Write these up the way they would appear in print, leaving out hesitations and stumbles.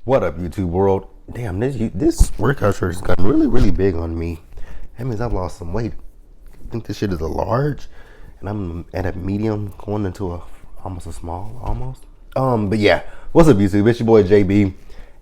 What up, YouTube world? Damn, this workout shirt has gotten really, really big on me. That means I've lost some weight. I think this shit is a large, and I'm at a medium, going into almost a small, almost. But yeah, what's up, YouTube? It's your boy JB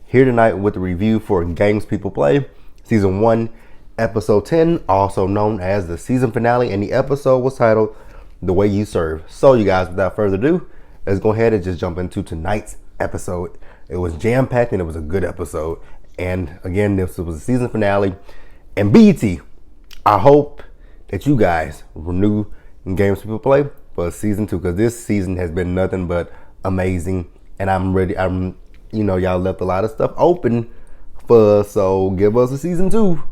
here tonight with the review for Games People Play, Season 1, Episode 10, also known as the season finale, and the episode was titled The Way You Serve. So, you guys, without further ado, let's go ahead and just jump into tonight's episode. It was jam-packed and it was a good episode. And again, this was the season finale. And BET, I hope that you guys renew Games People Play for season 2, because this season has been nothing but amazing. And I'm ready. Y'all left a lot of stuff open for us, so give us a season 2.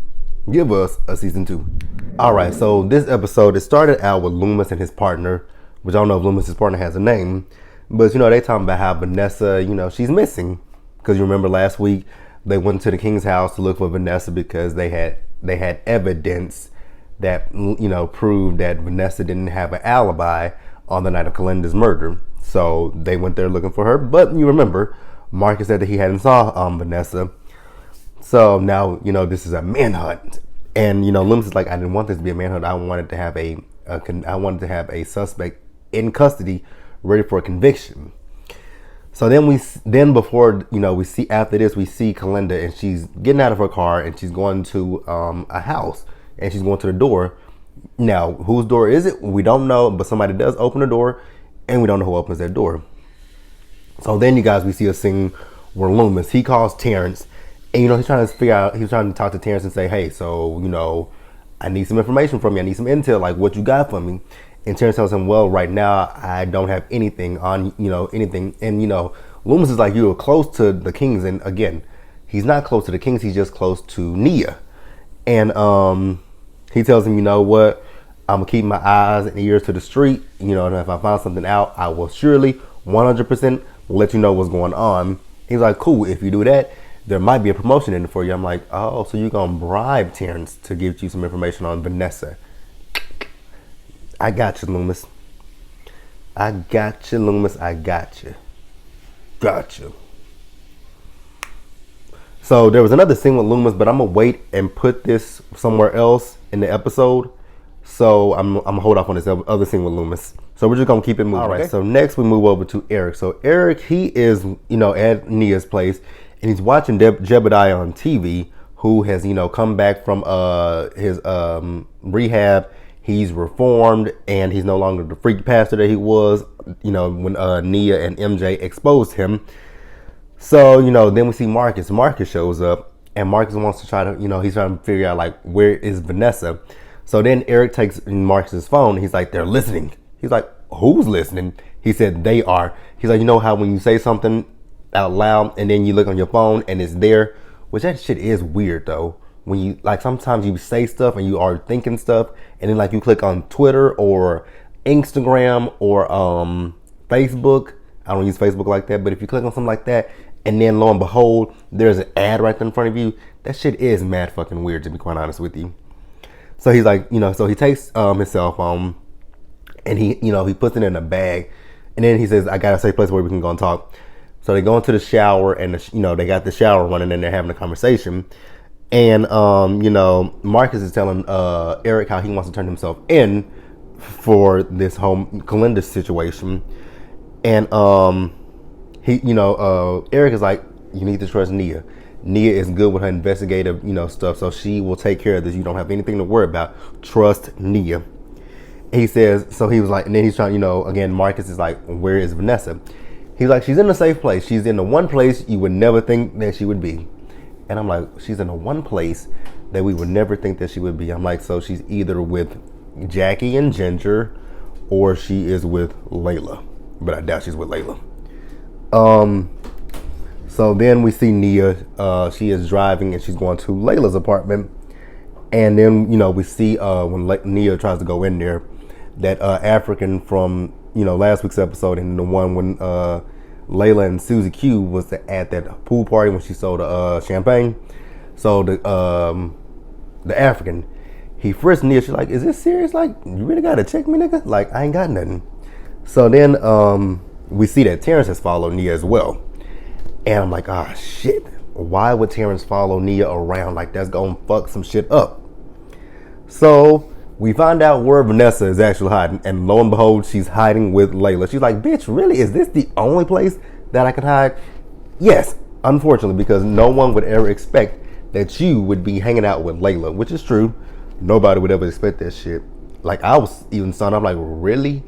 Give us a season 2. All right, so this episode, it started out with Loomis and his partner, which I don't know if Loomis' partner has a name. But, they talking about how Vanessa, she's missing. Because you remember last week, they went to the king's house to look for Vanessa because they had evidence that, proved that Vanessa didn't have an alibi on the night of Kalinda's murder. So they went there looking for her. But you remember, Marcus said that he hadn't saw Vanessa. So now, this is a manhunt. And, Loomis is like, I didn't want this to be a manhunt. I wanted to have a suspect in custody ready for a conviction. So then we see after this, we see Kalinda, and she's getting out of her car and she's going to a house, and she's going to the door. Now, whose door is it? We don't know, but somebody does open the door, and we don't know who opens that door. So then, you guys, we see a scene where Loomis, he calls Terrence, and he's trying to talk to Terrence and say, hey, so I need some information from you. I need some intel, like what you got for me. And Terrence tells him, well, right now, I don't have anything on, anything. And, Loomis is like, you're close to the Kings. And again, he's not close to the Kings. He's just close to Nia. And he tells him, you know what? I'm going to keep my eyes and ears to the street. And if I find something out, I will surely 100% let you know what's going on. He's like, cool. If you do that, there might be a promotion in it for you. I'm like, oh, so you're going to bribe Terrence to give you some information on Vanessa. I got you, Loomis. I got you, Loomis. I got you. Got you. So there was another scene with Loomis, but I'm going to wait and put this somewhere else in the episode. So I'm going to hold off on this other scene with Loomis. So we're just going to keep it moving. All right. Okay? So next we move over to Eric. So Eric, he is, at Nia's place, and he's watching Jebediah on TV, who has, come back from his rehab. He's reformed, and he's no longer the freak pastor that he was, when Nia and MJ exposed him. So, then we see Marcus. Marcus shows up, and Marcus wants to try to, he's trying to figure out, like, where is Vanessa? So then Eric takes Marcus's phone. He's like, they're listening. He's like, who's listening? He said, they are. He's like, you know how when you say something out loud, and then you look on your phone, and it's there? Which that shit is weird, though. When you, like, sometimes you say stuff and you are thinking stuff, and then, like, you click on Twitter or Instagram or Facebook. I don't use Facebook like that, but if you click on something like that, and then lo and behold, there's an ad right there in front of you, that shit is mad fucking weird, to be quite honest with you. So he's like, so he takes his cell phone, and he puts it in a bag, and then he says, I got a safe place where we can go and talk. So they go into the shower, and they got the shower running, and they're having a conversation. And, Marcus is telling Eric how he wants to turn himself in for this whole Kalinda situation. And Eric is like, you need to trust Nia. Nia is good with her investigative, stuff, so she will take care of this. You don't have anything to worry about. Trust Nia. He says, so he was like, and then he's trying, again, Marcus is like, where is Vanessa? He's like, she's in a safe place. She's in the one place you would never think that she would be. And I'm like, she's in the one place that we would never think that she would be. I'm like, so she's either with Jackie and Ginger, or she is with Layla. But I doubt she's with Layla. So then we see Nia. She is driving, and she's going to Layla's apartment. And then, we see when Nia tries to go in there, that African from, last week's episode, and the one when Layla and Susie Q was at that pool party when she sold champagne. So the African, he frisked Nia. She's like, is this serious? Like, you really gotta check me, nigga? Like, I ain't got nothing. So then we see that Terrence has followed Nia as well. And I'm like, ah, shit. Why would Terrence follow Nia around? Like, that's gonna fuck some shit up. So we find out where Vanessa is actually hiding, and lo and behold, she's hiding with Layla. She's like, bitch, really? Is this the only place that I can hide? Yes, unfortunately, because no one would ever expect that you would be hanging out with Layla, which is true. Nobody would ever expect that shit. Like, I was even stunned. I'm like, really?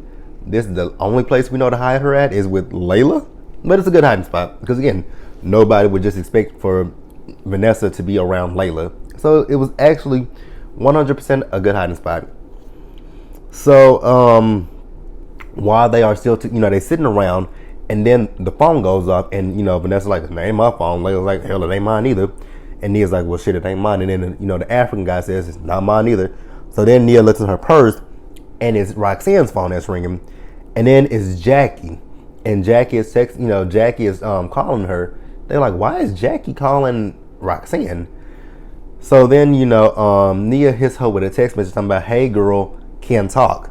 This is the only place we know to hide her at is with Layla? But it's a good hiding spot because, again, nobody would just expect for Vanessa to be around Layla. So it was actually 100% a good hiding spot. So while they are still, they're sitting around, and then the phone goes off, and Vanessa's like, "It ain't my phone." Layla's like, "Hell, it ain't mine either." And Nia's like, "Well, shit, it ain't mine." And then the African guy says, "It's not mine either." So then Nia looks in her purse, and it's Roxanne's phone that's ringing, and then it's Jackie, and Jackie is Jackie is calling her. They're like, "Why is Jackie calling Roxanne?" So then, Nia hits her with a text message talking about, "Hey girl, can talk."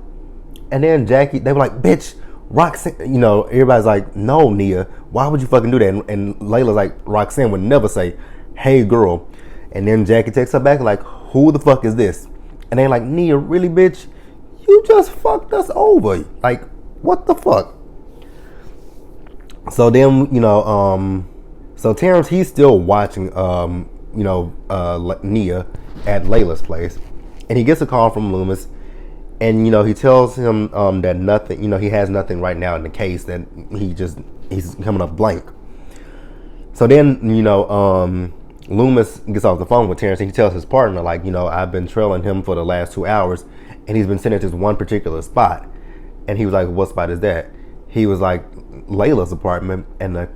And then Jackie, they were like, "Bitch, Roxanne," everybody's like, "No, Nia, why would you fucking do that?" And Layla's like, "Roxanne would never say, 'Hey girl.'" And then Jackie texts her back like, "Who the fuck is this?" And they're like, "Nia, really, bitch? You just fucked us over. Like, what the fuck?" So then, so Terrence, he's still watching, Nia at Layla's place, and he gets a call from Loomis, and he tells him that nothing, he has nothing right now in the case, that he's coming up blank. So then, Loomis gets off the phone with Terrence, and he tells his partner, like, "I've been trailing him for the last 2 hours, and he's been sent at this one particular spot." And he was like, "What spot is that?" He was like, "Layla's apartment." And the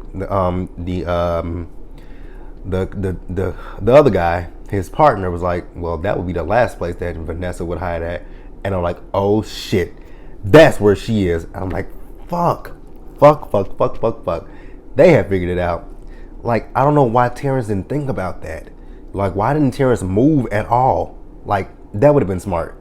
other guy, his partner, was like, "Well, that would be the last place that Vanessa would hide at." And I'm like, "Oh shit, that's where she is." And I'm like, fuck. They have figured it out. Like, I don't know why Terrence didn't think about that. Like, why didn't Terrence move at all? Like, that would have been smart.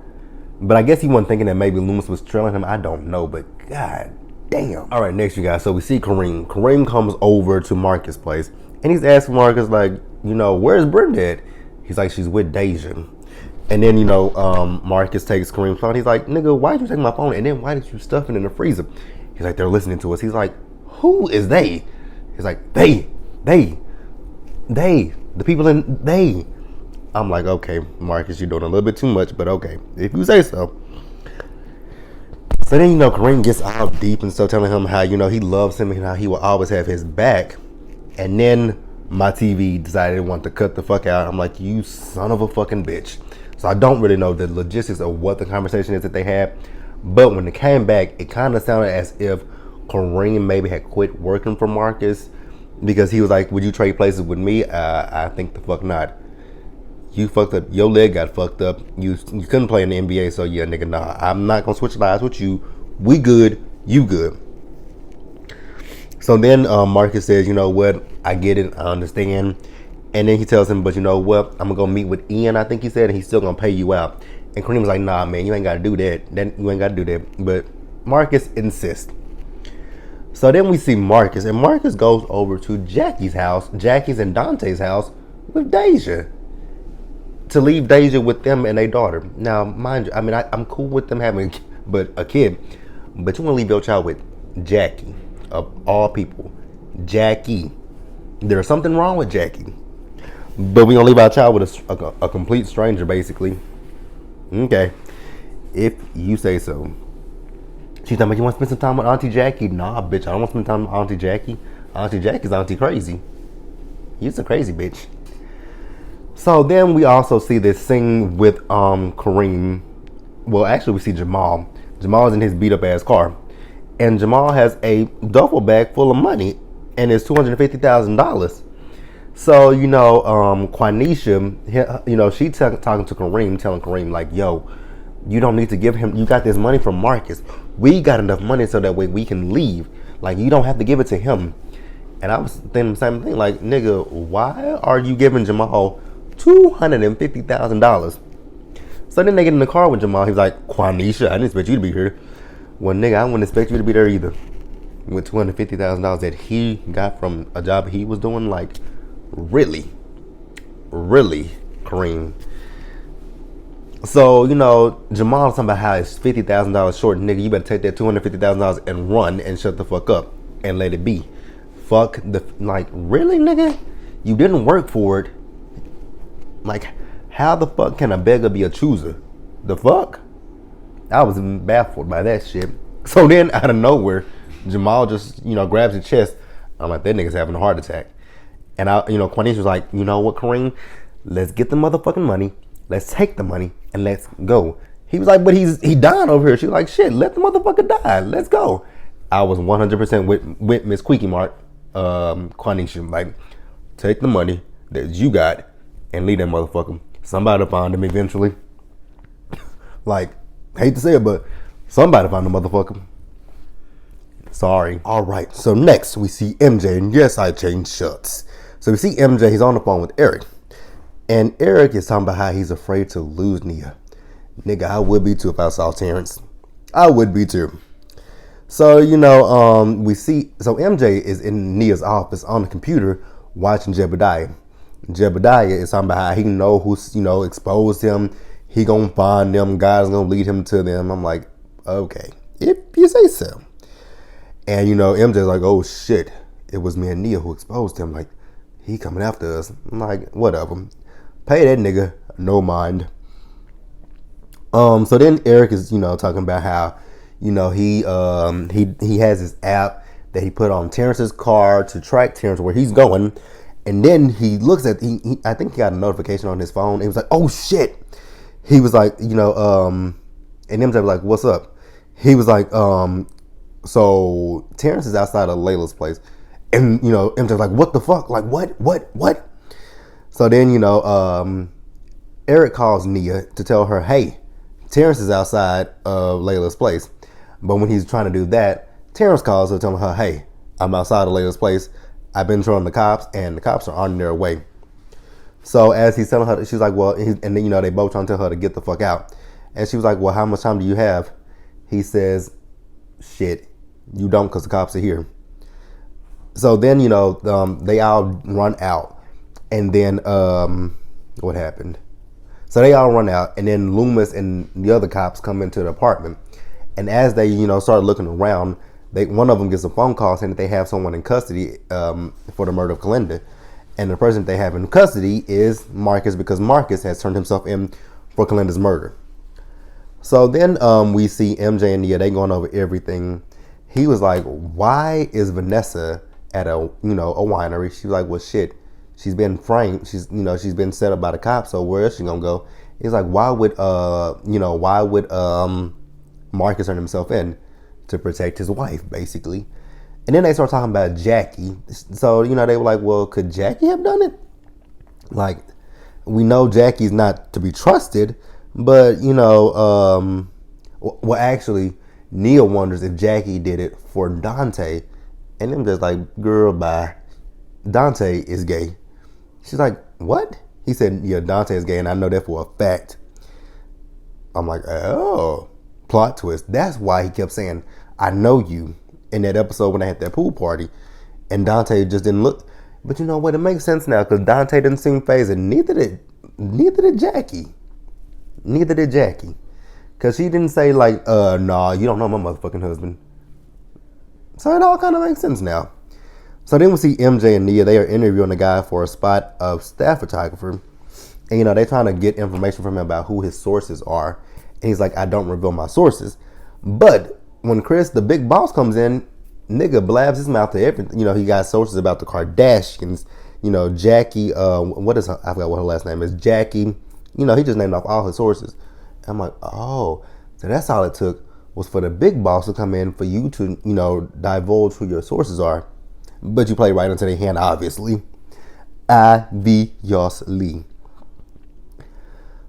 But I guess he wasn't thinking that maybe Loomis was trailing him. I don't know, but god damn. All right, next, you guys. So we see Kareem. Kareem comes over to Marcus' place, and he's asking Marcus, like, "Where's Brenda at?" He's like, "She's with Deja." And then, Marcus takes Kareem's phone. He's like, "Nigga, why'd you take my phone? And then why did you stuff it in the freezer?" He's like, "They're listening to us." He's like, "Who is they?" He's like, They, the people in they. I'm like, okay, Marcus, you're doing a little bit too much, but okay, if you say so. So then, Kareem gets all deep and stuff, telling him how, he loves him and how he will always have his back. And then my TV decided it wanted to cut the fuck out. I'm like, you son of a fucking bitch. So I don't really know the logistics of what the conversation is that they had. But when it came back, it kind of sounded as if Kareem maybe had quit working for Marcus, because he was like, "Would you trade places with me?" I think the fuck not. You fucked up. Your leg got fucked up. You couldn't play in the NBA, so yeah, nigga, nah. I'm not gonna switch lives with you. We good. You good. So then Marcus says, "You know what? I get it. I understand." And then he tells him, "But you know what? I'm gonna go meet with Ian," I think he said, "and he's still gonna pay you out." And Kareem was like, "Nah, man, you ain't gotta do that. You ain't gotta do that." But Marcus insists. So then we see Marcus, and Marcus goes over to Jackie's and Dante's house with Deja, to leave Deja with them and their daughter. Now, mind you, I mean, I'm cool with them having a kid, but you want to leave your child with Jackie, of all people. Jackie. There's something wrong with Jackie. But we're going to leave our child with a complete stranger, basically. Okay. If you say so. She's talking about, "You want to spend some time with Auntie Jackie?" Nah, bitch, I don't want to spend time with Auntie Jackie. Auntie Jackie's Auntie Crazy. You're a crazy bitch. So then we also see this scene with Kareem. Well, actually, we see Jamal. Jamal's in his beat up ass car, and Jamal has a duffel bag full of money, and it's $250,000. So Quanisha, she talking to Kareem, telling Kareem like, "Yo, you don't need to give him. You got this money from Marcus. We got enough money so that way we can leave. Like, you don't have to give it to him." And I was thinking the same thing. Like, nigga, why are you giving Jamal $250,000? So then they get in the car with Jamal. He's like, "Quanisha, I didn't expect you to be here." Well, nigga, I wouldn't expect you to be there either. with $250,000 that he got from a job he was doing? Like, really, Kareem. So, Jamal talking about how it's $50,000 short, nigga. You better take that $250,000 and run and shut the fuck up and let it be. Fuck really, nigga? You didn't work for it. Like, how the fuck can a beggar be a chooser? The fuck? I was baffled by that shit. So then, out of nowhere, Jamal just, grabs his chest. I'm like, that nigga's having a heart attack. And Quanish was like, you know what, Kareem? Let's get the motherfucking money. Let's take the money and let's go. He was like, but he dying over here. She was like, shit, let the motherfucker die. Let's go. I was 100% with Miss Queeky Mark, Quanisha. Like, take the money that you got and leave that motherfucker. Somebody find him eventually. Like, hate to say it, but somebody find the motherfucker. Sorry. All right. So next we see MJ, and yes, I changed shirts. So we see MJ. He's on the phone with Eric. And Eric is talking about how he's afraid to lose Nia. Nigga, I would be too if I saw Terrence. I would be too. So, we see, so MJ is in Nia's office on the computer watching Jebediah. Jebediah is talking about how he know who's, exposed him. He gonna find them. God's gonna lead him to them. I'm like, okay, if you say so. And, MJ's like, oh shit, it was me and Nia who exposed him. Like, he coming after us. I'm like, whatever. Pay that nigga no mind. So then Eric is, talking about how, he has this app that he put on Terrence's car to track Terrence where he's going. And then he looks at, I think he got a notification on his phone. He was like, oh shit. He was like, and MJ was like, what's up? He was like, so Terrence is outside of Layla's place. And, MJ was like, what the fuck? Like, what? So then, Eric calls Nia to tell her, hey, Terrence is outside of Layla's place. But when he's trying to do that, Terrence calls her telling her, hey, I'm outside of Layla's place. I've been showing the cops, and the cops are on their way. So as he's telling her, she's like, well, and then, they both trying to tell her to get the fuck out. And she was like, well, how much time do you have? He says, shit, you don't, because the cops are here. So then, they all run out. And then, what happened? So they all run out, and then Loomis and the other cops come into the apartment. And as they, start looking around, one of them gets a phone call saying that they have someone in custody for the murder of Kalinda. And the person they have in custody is Marcus, because Marcus has turned himself in for Kalinda's murder. So then we see MJ and Nia, they going over everything. He was like, why is Vanessa at a winery? She was like, well, shit. She's been framed. She's been set up by the cops. So where is she gonna go? He's like, why would Marcus turn himself in to protect his wife, basically? And then they start talking about Jackie. So they were like, well, could Jackie have done it? Like, we know Jackie's not to be trusted, but well, actually, Nia wonders if Jackie did it for Dante, and them just like, girl, bye. Dante is gay. She's like, what? He said, yeah, Dante is gay, and I know that for a fact. I'm like, oh, plot twist. That's why he kept saying, I know you, in that episode when they had that pool party. And Dante just didn't look. But you know what? It makes sense now, because Dante didn't seem phased, and neither did Jackie. Neither did Jackie. Because she didn't say, like, nah, you don't know my motherfucking husband. So it all kind of makes sense now. So then we see MJ and Nia. They are interviewing a guy for a spot of staff photographer. And, they're trying to get information from him about who his sources are. And he's like, I don't reveal my sources. But when Chris, the big boss, comes in, nigga blabs his mouth to everything. He got sources about the Kardashians. Jackie, I forgot what her last name is. Jackie. He just named off all his sources. I'm like, oh, so that's all it took was for the big boss to come in for you to, divulge who your sources are. But you play right into their hand, obviously. Obviously.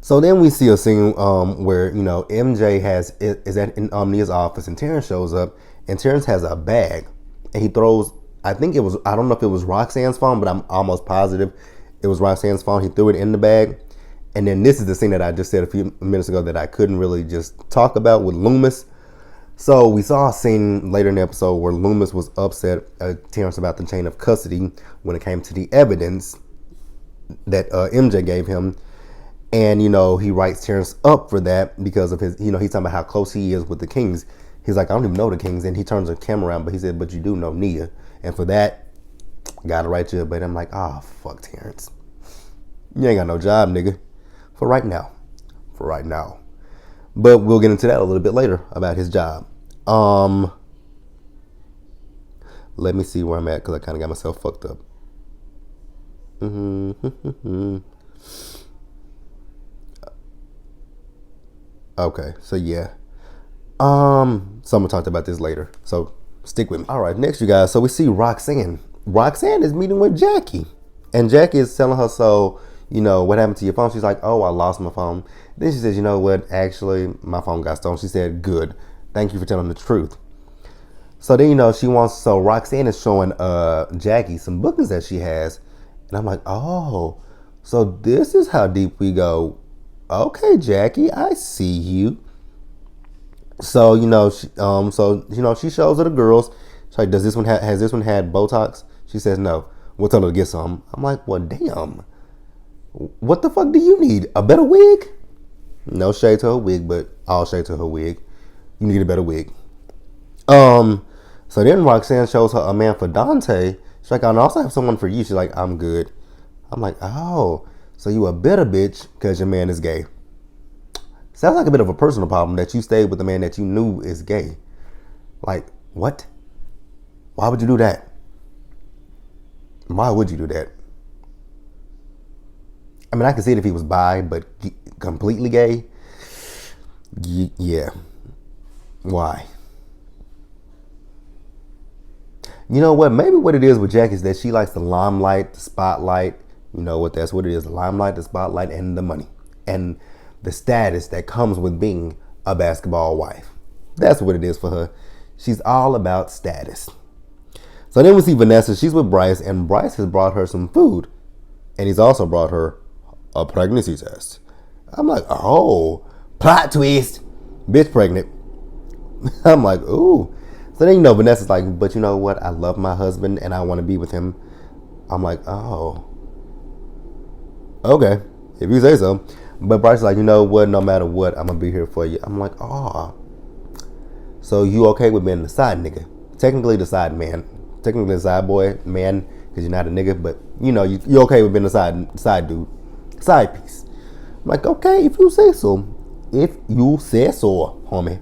So then we see a scene where, MJ is at Nia's office, and Terrence shows up, and Terrence has a bag, and he throws, I don't know if it was Roxanne's phone, but I'm almost positive it was Roxanne's phone. He threw it in the bag. And then this is the scene that I just said a few minutes ago that I couldn't really just talk about with Loomis. So we saw a scene later in the episode where Loomis was upset at Terrence about the chain of custody when it came to the evidence that MJ gave him. And, he writes Terrence up for that because of his, he's talking about how close he is with the Kings. He's like, I don't even know the Kings. And he turns the camera around, but he said, but you do know Nia. And for that, gotta write you. But I'm like, fuck Terrence. You ain't got no job, nigga. For right now. But we'll get into that a little bit later about his job. Let me see where I'm at because I kind of got myself fucked up. Okay, so yeah. Someone talked about this later, so stick with me. All right, next, you guys. So we see Roxanne. Roxanne is meeting with Jackie, and Jackie is telling her, so, what happened to your phone? She's like, oh, I lost my phone. Then she says, you know what? Actually, my phone got stolen. She said, good. Thank you for telling the truth. So then, so Roxanne is showing Jackie some bookings that she has. And I'm like, oh, so this is how deep we go. Okay, Jackie, I see you. So, she shows her the girls. She's like, has this one had Botox? She says, no. We'll tell her to get some. I'm like, well, damn. What the fuck do you need? A better wig? No shade to her wig, but all shade to her wig. You need a better wig. So then Roxanne shows her a man for Dante. She's like, I also have someone for you. She's like, I'm good. I'm like, oh, so you a bitter bitch because your man is gay. Sounds like a bit of a personal problem that you stayed with a man that you knew is gay. Like, what? Why would you do that? Why would you do that? I mean, I can see it if he was bi, but completely gay? Yeah. Why? You know what? Maybe what it is with Jackie is that she likes the limelight, the spotlight. You know what? That's what it is. The limelight, the spotlight, and the money. And the status that comes with being a basketball wife. That's what it is for her. She's all about status. So then we see Vanessa. She's with Bryce, and Bryce has brought her some food. And he's also brought her a pregnancy test. I'm like, oh, plot twist. Bitch pregnant. I'm like, ooh. So then, Vanessa's like, but you know what? I love my husband and I want to be with him. I'm like, oh. Okay, if you say so. But Bryce is like, you know what? No matter what, I'm going to be here for you. I'm like, oh. So you okay with being the side nigga? Technically the side man. Technically the side boy, man, because you're not a nigga. But, you okay with being the side dude. Side piece. I'm like, okay, if you say so. If you say so, homie.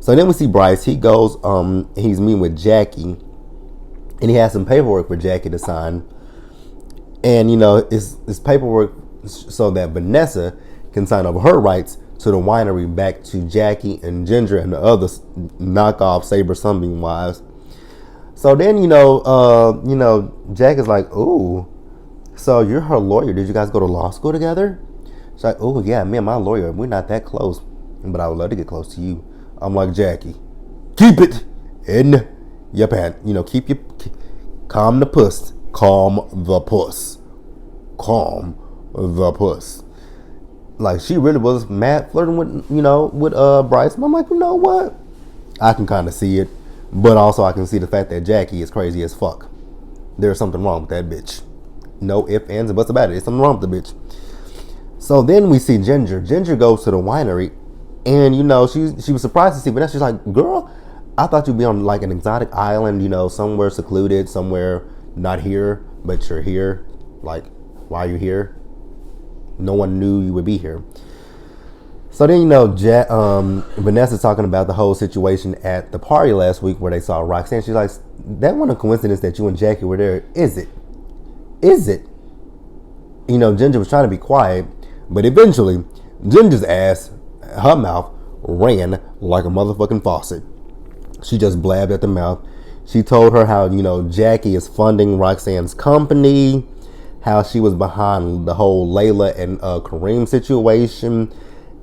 So then we see Bryce. He goes, he's meeting with Jackie. And he has some paperwork for Jackie to sign. And, it's paperwork so that Vanessa can sign over her rights to the winery back to Jackie and Ginger and the other knockoff Saber Sunbeam wives. So then, Jack is like, ooh, so you're her lawyer. Did you guys go to law school together? She's like, oh, yeah, me and my lawyer, we're not that close. But I would love to get close to you. I'm like, Jackie, keep it in your pants. Calm the puss. Calm the puss. Calm the puss. Like, she really was mad flirting with, with Bryce. And I'm like, you know what? I can kind of see it. But also I can see the fact that Jackie is crazy as fuck. There's something wrong with that bitch. No ifs, ands, and buts about it. There's something wrong with the bitch. So then we see Ginger. Ginger goes to the winery. And, she was surprised to see Vanessa. She's like, girl, I thought you'd be on, like, an exotic island, somewhere secluded, somewhere not here, but you're here. Like, why are you here? No one knew you would be here. So then, Vanessa's talking about the whole situation at the party last week where they saw Roxanne. She's like, that wasn't a coincidence that you and Jackie were there, is it? Is it? Ginger was trying to be quiet, but eventually, Ginger's ass, her mouth ran like a motherfucking faucet. She just blabbed at the mouth. She told her how, Jackie is funding Roxanne's company, how she was behind the whole Layla and Kareem situation,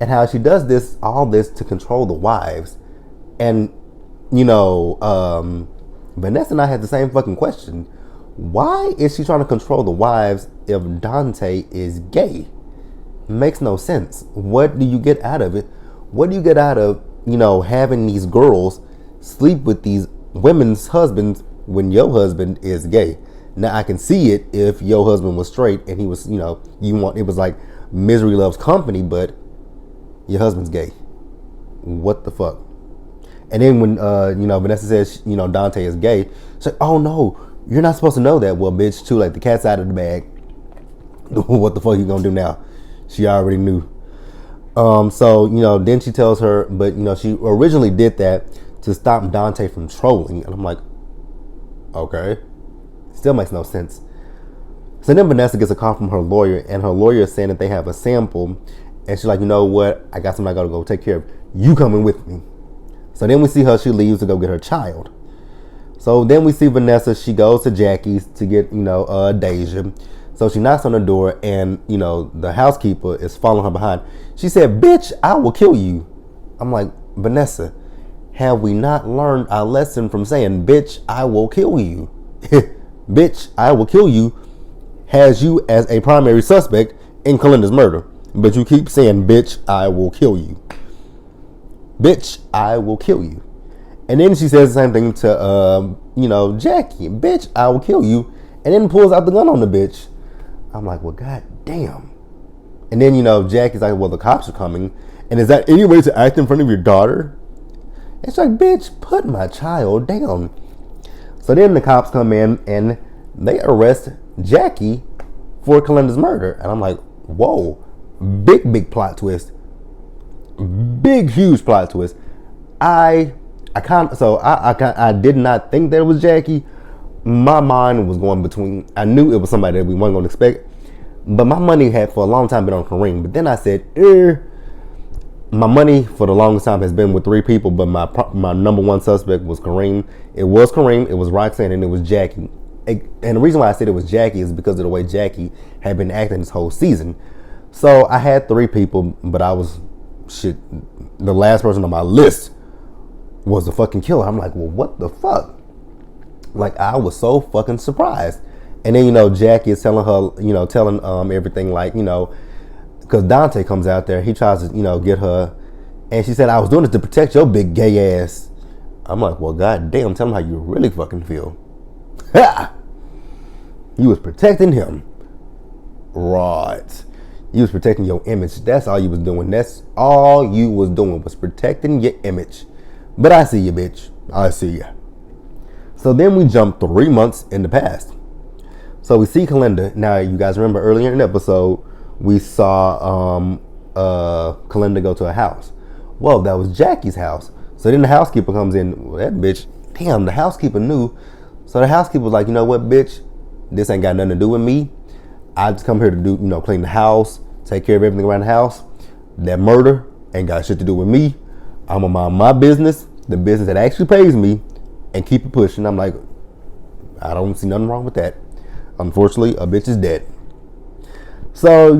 and how she does all this to control the wives. And, Vanessa and I had the same fucking question. Why is she trying to control the wives if Dante is gay? Makes no sense. What do you get out of it? What do you get out of having these girls sleep with these women's husbands when your husband is gay. Now I can see it if your husband was straight and he was, it was like misery loves company, but your husband's gay. What the fuck? And then when Vanessa says Dante is gay, she's like, oh no, you're not supposed to know that. Well, bitch, too late. The cat's out of the bag. What the fuck you gonna do now? She already knew. Then she tells her, but she originally did that to stop Dante from trolling, and I'm like, okay, still makes no sense. So then Vanessa gets a call from her lawyer, and her lawyer is saying that they have a sample, and she's like, you know what? I got something I gotta go take care of. You coming with me? So then we see her. She leaves to go get her child. So then we see Vanessa. She goes to Jackie's to get Deja. So she knocks on the door, and the housekeeper is following her behind. She said, "Bitch, I will kill you." I'm like, Vanessa, have we not learned our lesson from saying, "Bitch, I will kill you"? Bitch, I will kill you has you as a primary suspect in Kalinda's murder, but you keep saying, "Bitch, I will kill you." Bitch, I will kill you. And then she says the same thing to Jackie. Bitch, I will kill you. And then pulls out the gun on the bitch. I'm like, well, god damn. And then, Jackie's like, well, the cops are coming. And is that any way to act in front of your daughter? It's like, bitch, put my child down. So then the cops come in and they arrest Jackie for Kalinda's murder. And I'm like, whoa, big plot twist. Big, huge plot twist. I did not think that it was Jackie. My mind was going between, I knew it was somebody that we weren't going to expect, but my money had for a long time been on Kareem. But then I said, my money for the longest time has been with three people, but my number one suspect was Kareem. It was Kareem, it was Roxanne, and it was Jackie. And the reason why I said it was Jackie is because of the way Jackie had been acting this whole season. So I had three people, but the last person on my list was the fucking killer. I'm like, well, what the fuck? Like, I was so fucking surprised. And then, Jackie is telling her, telling everything, like, because Dante comes out there, he tries to, get her, and she said, I was doing this to protect your big gay ass. I'm like, well, goddamn, tell him how you really fucking feel. Ha! You was protecting him. Right. You was protecting your image. That's all you was doing. That's all you was doing, was protecting your image. But I see you, bitch. I see you. So then we jump 3 months in the past. So we see Kalinda. Now, you guys remember earlier in the episode, we saw Kalinda go to a house. Well, that was Jackie's house. So then the housekeeper comes in. Well, that bitch, damn, the housekeeper knew. So the housekeeper was like, you know what, bitch? This ain't got nothing to do with me. I just come here to do, clean the house, take care of everything around the house. That murder ain't got shit to do with me. I'm gonna mind my business, the business that actually pays me, and keep it pushing. I'm like, I don't see nothing wrong with that. Unfortunately, a bitch is dead. So,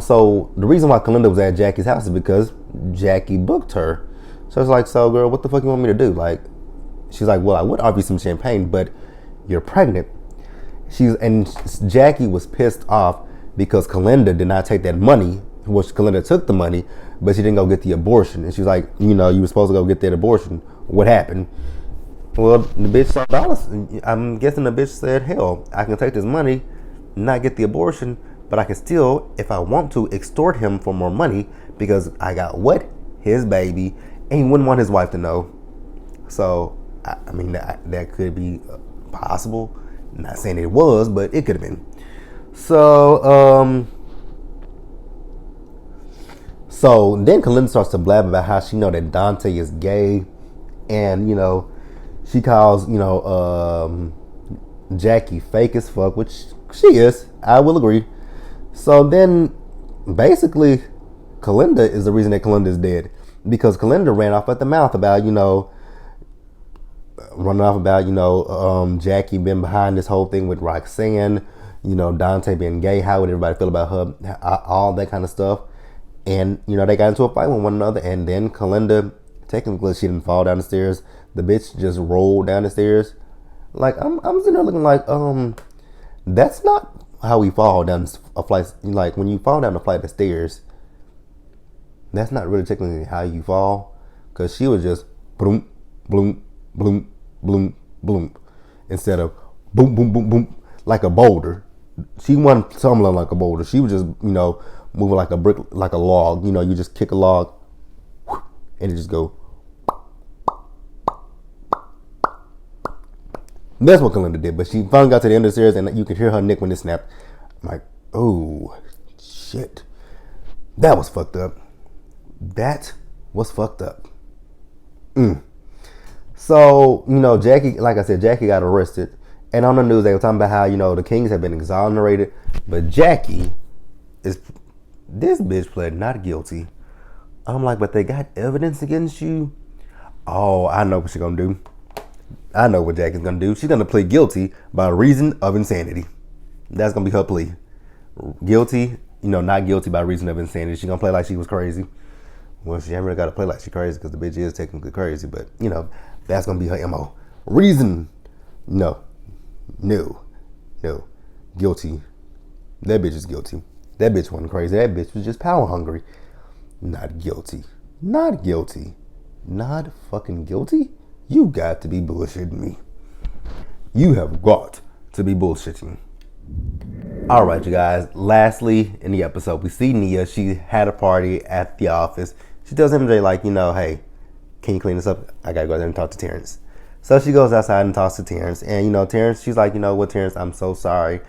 so the reason why Kalinda was at Jackie's house is because Jackie booked her. So it's like, so girl, what the fuck you want me to do? Like, she's like, well, I would offer you some champagne, but you're pregnant. And Jackie was pissed off because Kalinda did not take that money, which Kalinda took the money, but she didn't go get the abortion. And she's like, you were supposed to go get that abortion. What happened? Well, the bitch saw dollars. I'm guessing the bitch said, hell, I can take this money, not get the abortion, but I can still, if I want to, extort him for more money because I got what? His baby, and he wouldn't want his wife to know. So, I mean, that could be possible. Not saying it was, but it could have been. So, so then Kalinda starts to blab about how she know that Dante is gay, and she calls Jackie fake as fuck, which she is. I will agree. So then, basically, Kalinda is the reason that Kalinda is dead, because Kalinda ran off at the mouth about Jackie being behind this whole thing with Roxanne, Dante being gay, how would everybody feel about her, all that kind of stuff. And, they got into a fight with one another, and then Kalinda, technically she didn't fall down the stairs. The bitch just rolled down the stairs. Like, I'm sitting there looking like, that's not how we fall down a flight. Like, when you fall down a flight of stairs, that's not really technically how you fall. because she was just bloom, bloom, bloom, bloom, bloom, instead of boom, boom, boom, boom, like a boulder. She wasn't tumbling like a boulder. She was just, moving like a brick, like a log. You just kick a log, and it just go. That's what Kalinda did. But she finally got to the end of the stairs, and you could hear her neck when it snapped. I'm like, oh, shit. That was fucked up. That was fucked up. So, Jackie, like I said, Jackie got arrested. And on the news, they were talking about how, the Kings have been exonerated. But Jackie this bitch pled not guilty. I'm like, but they got evidence against you? Oh, I know what she's going to do. I know what Jackie's going to do. She's going to plead guilty by reason of insanity. That's going to be her plea. Guilty, not guilty by reason of insanity. She's going to play like she was crazy. Well, she ain't really got to play like she's crazy because the bitch is technically crazy. But, that's going to be her MO. Reason, no. Guilty. That bitch is guilty. That bitch wasn't crazy. That bitch was just power hungry. Not guilty. Not guilty. Not fucking guilty? You got to be bullshitting me. You have got to be bullshitting. All right, you guys. Lastly, in the episode, we see Nia. She had a party at the office. She tells MJ, like, hey, can you clean this up? I got to go there and talk to Terrence. So she goes outside and talks to Terrence. And, Terrence, she's like, what, Terrence, I'm so sorry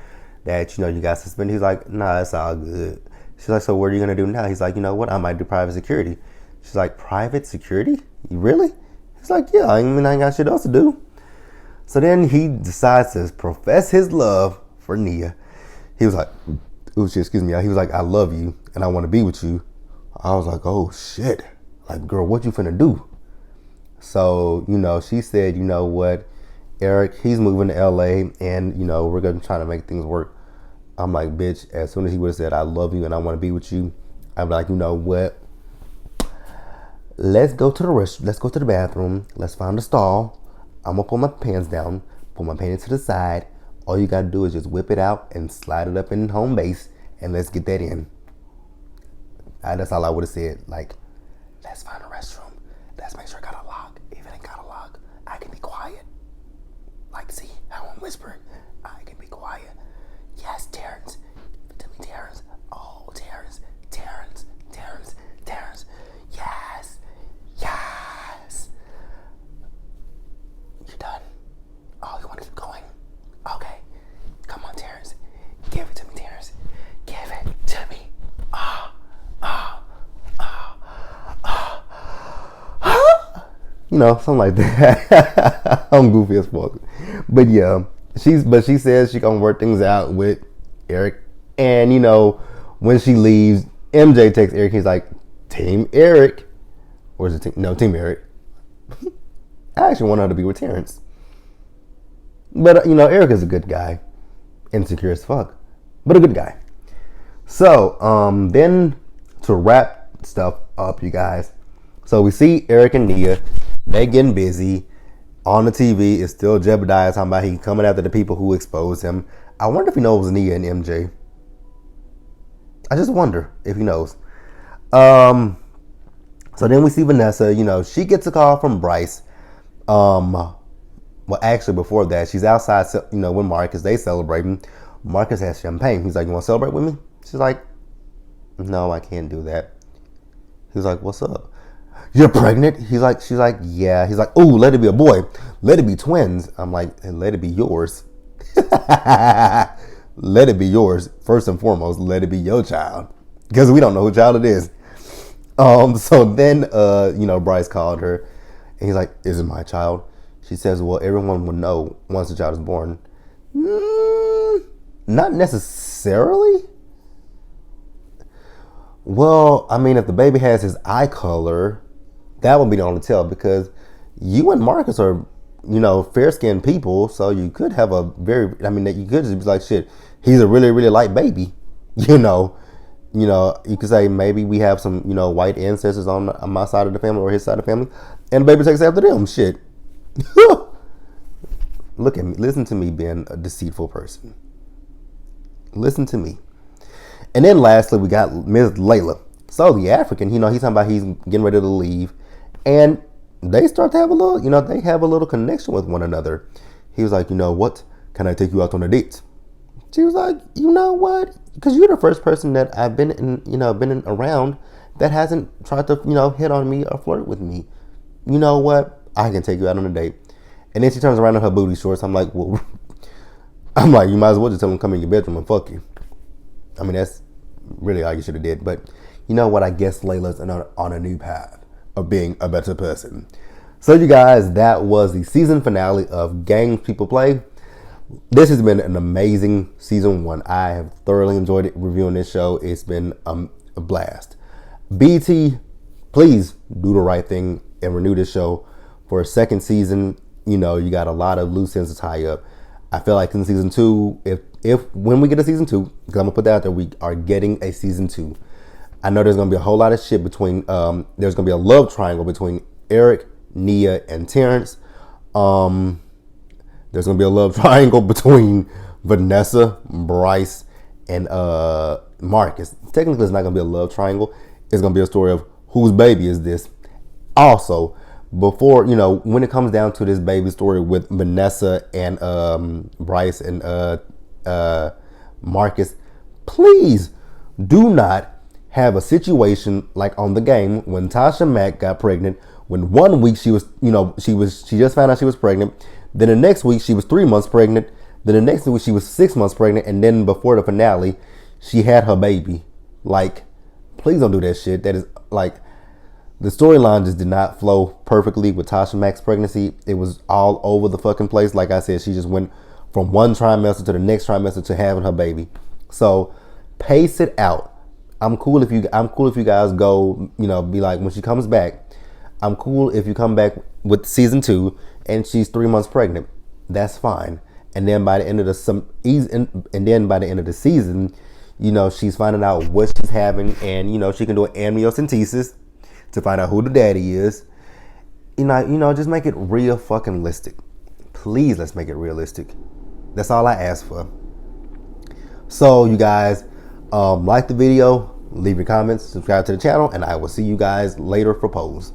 that, you got suspended. He's like, nah, it's all good. She's like, so what are you going to do now? He's like, what, I might do private security. She's like, private security? You really? He's like, yeah, I ain't got shit else to do. So then he decides to profess his love for Nia. He was like, oh shit, excuse me. He was like, I love you and I want to be with you. I was like, oh shit. Like, girl, what you finna do? So, she said, what, Eric, he's moving to LA and, we're going to try to make things work. I'm like, bitch, as soon as he would have said, I love you and I want to be with you, I'd be like, what? Let's go to the bathroom. Let's find a stall. I'm going to pull my pants down, pull my panties to the side. All you got to do is just whip it out and slide it up in home base and let's get that in. That's all I would have said. Like, let's find a restroom. Let's make sure it got a lock. If it ain't got a lock, I can be quiet. Like, see how I'm whispering? I can be quiet. Yes, Terrence. Give it to me, Terrence. Oh, Terrence. Yes. You done? Oh, you want to keep going? Okay. Come on, Terrence. Give it to me, Terrence. Give it to me. Something like that. I'm goofy as fuck. But yeah, she says she gonna work things out with Eric. And when she leaves, MJ texts Eric. He's like, Team Eric. Or is it Team Eric? I actually want her to be with Terrence. But Eric is a good guy. Insecure as fuck. But a good guy. So, then to wrap stuff up, you guys. So we see Eric and Nia. They getting busy. On the TV, it's still Jebediah talking about he coming after the people who exposed him. I wonder if he knows Nia and MJ. I just wonder if he knows. So then we see Vanessa. She gets a call from Bryce. Well, actually, before that, she's outside, with Marcus. They celebrating. Marcus has champagne. He's like, you want to celebrate with me? She's like, no, I can't do that. He's like, what's up? You're pregnant? She's like, yeah. He's like, ooh, let it be a boy. Let it be twins. I'm like, and let it be yours. Let it be yours. First and foremost, let it be your child. Because we don't know who child it is. So then, Bryce called her. And he's like, is it my child? She says, well, everyone will know once the child is born. Not necessarily. Well, I mean, if the baby has his eye color, that would be the only tell, because you and Marcus are, fair-skinned people, so you could have you could just be like, shit, he's a really, really light baby. You could say maybe we have some, white ancestors on my side of the family or his side of the family, and the baby takes after them. Shit. Look at me. Listen to me being a deceitful person. Listen to me. And then lastly, we got Ms. Layla. So the African, he's talking about he's getting ready to leave. And they start to have a little, they have a little connection with one another. He was like, what? Can I take you out on a date? She was like, you know what? Because you're the first person that I've been around that hasn't tried to, hit on me or flirt with me. You know what? I can take you out on a date. And then she turns around in her booty shorts. I'm like, well, you might as well just tell him to come in your bedroom and fuck you. I mean, that's really all you should have did. But you know what? I guess Layla's on a new path of being a better person. So you guys, that was the season finale of Games People Play. This has been an amazing season 1. I have thoroughly enjoyed reviewing this show. It's been a blast. BT, please do the right thing and renew this show for a second season. You got a lot of loose ends to tie up. I feel like in season 2, when we get a season 2, because I'm gonna put that out there, we are getting a season 2. I know there's gonna be a whole lot of shit between. There's gonna be a love triangle between Eric, Nia, and Terrence. There's gonna be a love triangle between Vanessa, Bryce, and Marcus. Technically, it's not gonna be a love triangle. It's gonna be a story of whose baby is this. Also, before when it comes down to this baby story with Vanessa and Bryce and Marcus, please do not have a situation like on the game when Tasha Mack got pregnant. When 1 week she was, she just found out she was pregnant. Then the next week she was 3 months pregnant. Then the next week she was 6 months pregnant. And then before the finale, she had her baby. Like, please don't do that shit. That is like, the storyline just did not flow perfectly with Tasha Mack's pregnancy. It was all over the fucking place. Like I said, she just went from one trimester to the next trimester to having her baby. So pace it out. I'm cool if you guys go, be like, when she comes back, I'm cool if you come back with season 2 and she's 3 months pregnant. That's fine. And then by the end of the season, she's finding out what she's having, and she can do an amniocentesis to find out who the daddy is. Just make it real fucking realistic. Please, let's make it realistic. That's all I ask for. So you guys, like the video, leave your comments, subscribe to the channel, and I will see you guys later for polls.